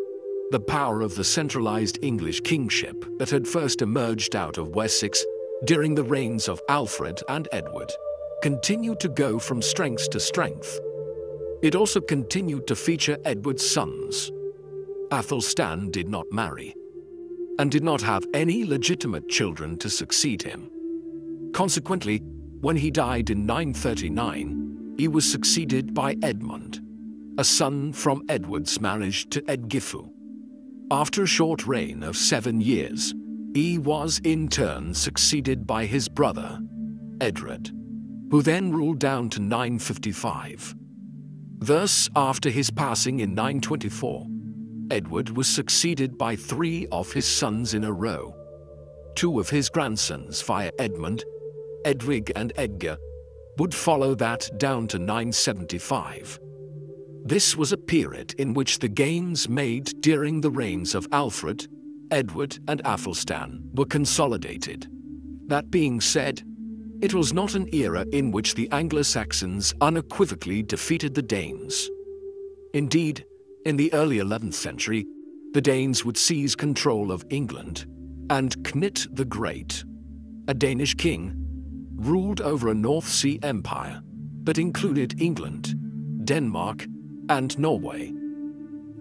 the power of the centralized English kingship that had first emerged out of Wessex during the reigns of Alfred and Edward continued to go from strength to strength. It also continued to feature Edward's sons. Athelstan did not marry, and did not have any legitimate children to succeed him. Consequently, when he died in 939, he was succeeded by Edmund, a son from Edward's marriage to Edgifu. After a short reign of 7 years, he was in turn succeeded by his brother, Edred, who then ruled down to 955. Thus, after his passing in 924, Edward was succeeded by 3 of his sons in a row. 2 of his grandsons via Edmund, Edwig and Edgar, would follow that down to 975. This was a period in which the gains made during the reigns of Alfred, Edward and Athelstan were consolidated. That being said, it was not an era in which the Anglo-Saxons unequivocally defeated the Danes. Indeed, In the early 11th century, the Danes would seize control of England, and Knut the Great, a Danish king, ruled over a North Sea empire that included England, Denmark, and Norway.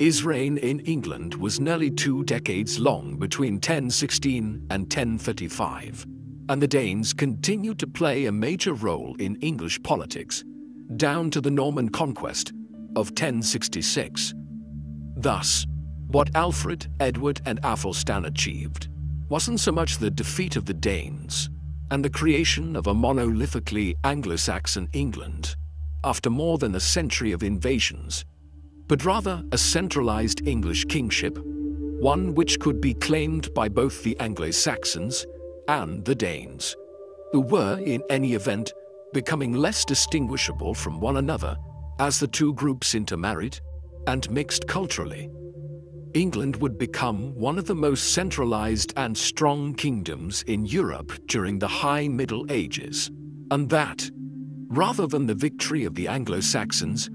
His reign in England was nearly 2 decades long between 1016 and 1035, and the Danes continued to play a major role in English politics down to the Norman conquest of 1066. Thus, what Alfred, Edward, and Athelstan achieved wasn't so much the defeat of the Danes and the creation of a monolithically Anglo-Saxon England after more than a century of invasions, but rather a centralized English kingship, one which could be claimed by both the Anglo-Saxons and the Danes, who were, in any event, becoming less distinguishable from one another as the two groups intermarried and mixed culturally. England would become one of the most centralized and strong kingdoms in Europe during the High Middle Ages, and that, rather than the victory of the Anglo-Saxons,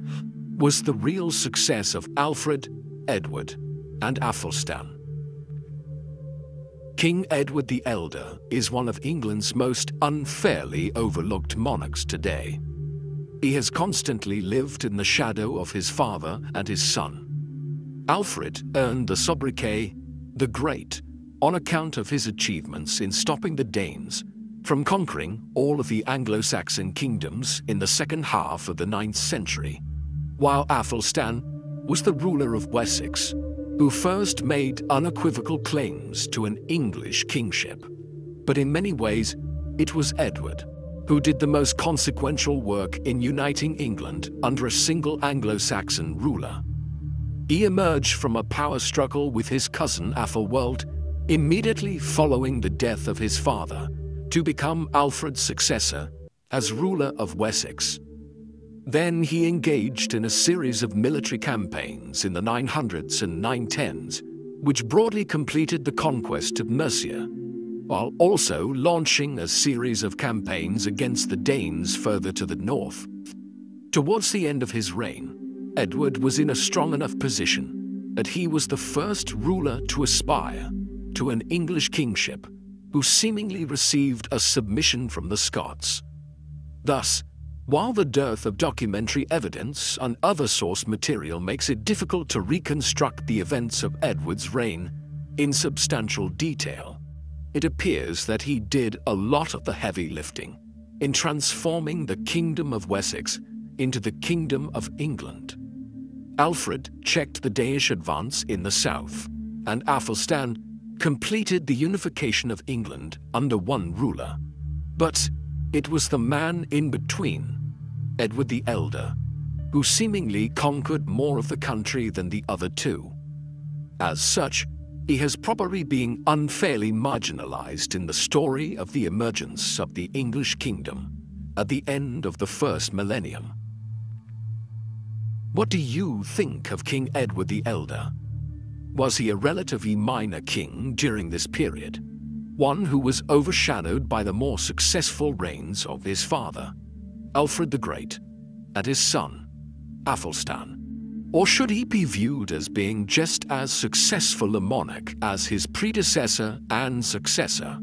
was the real success of Alfred, Edward, and Athelstan. King Edward the Elder is one of England's most unfairly overlooked monarchs today. He has constantly lived in the shadow of his father and his son. Alfred earned the sobriquet the Great on account of his achievements in stopping the Danes from conquering all of the Anglo-Saxon kingdoms in the second half of the 9th century, while Athelstan was the ruler of Wessex, who first made unequivocal claims to an English kingship. But in many ways, it was Edward who did the most consequential work in uniting England under a single Anglo-Saxon ruler. He emerged from a power struggle with his cousin Athelwold immediately following the death of his father to become Alfred's successor as ruler of Wessex. Then he engaged in a series of military campaigns in the 900s and 910s, which broadly completed the conquest of Mercia, while also launching a series of campaigns against the Danes further to the north. Towards the end of his reign, Edward was in a strong enough position that he was the first ruler to aspire to an English kingship who seemingly received a submission from the Scots. Thus, while the dearth of documentary evidence and other source material makes it difficult to reconstruct the events of Edward's reign in substantial detail, it appears that he did a lot of the heavy lifting in transforming the Kingdom of Wessex into the Kingdom of England. Alfred checked the Danish advance in the south, and Athelstan completed the unification of England under one ruler. But it was the man in between, Edward the Elder, who seemingly conquered more of the country than the other two. As such, he has probably been unfairly marginalized in the story of the emergence of the English kingdom at the end of the first millennium. What do you think of King Edward the Elder? Was he a relatively minor king during this period, one who was overshadowed by the more successful reigns of his father, Alfred the Great, and his son, Athelstan? Or should he be viewed as being just as successful a monarch as his predecessor and successor,